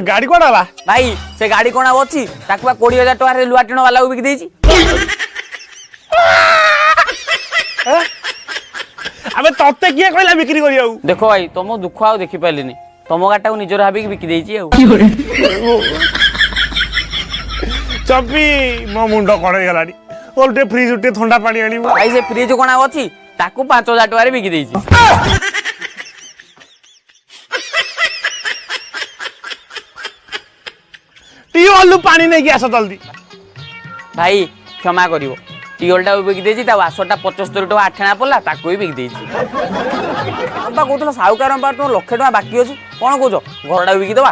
गाड़ी कौन हला भाई से गाड़ी कौन अच्छी ताकू 20,000 टका लुआ टीण वाला बिकी देछि। अबे तते किए कहला बिक्री करियाऊ देखो भाई तुम दुख आ देखि पालिनी तुम गाड़ी को निजर भाभी बिकी देछि। चपी मो मुंड कण गलानी ओलटे फ्रिज उठे ठंडा पानी आनी भाई से फ्रिज कौन अच्छी ताकू 5,000 टका बिकी देछि। टीओलु पानी नहीं आस जल्दी भाई क्षमा करिवो टीओलटा बिकी देछि ता वासरटा 75 टका 8 आना पड़ला ताकू भी बिकी देछि। बा कहतलो साहुकार बा तो 1,00,000 टका बाकी अछि कोन कहजो घरटा बिकी दबा।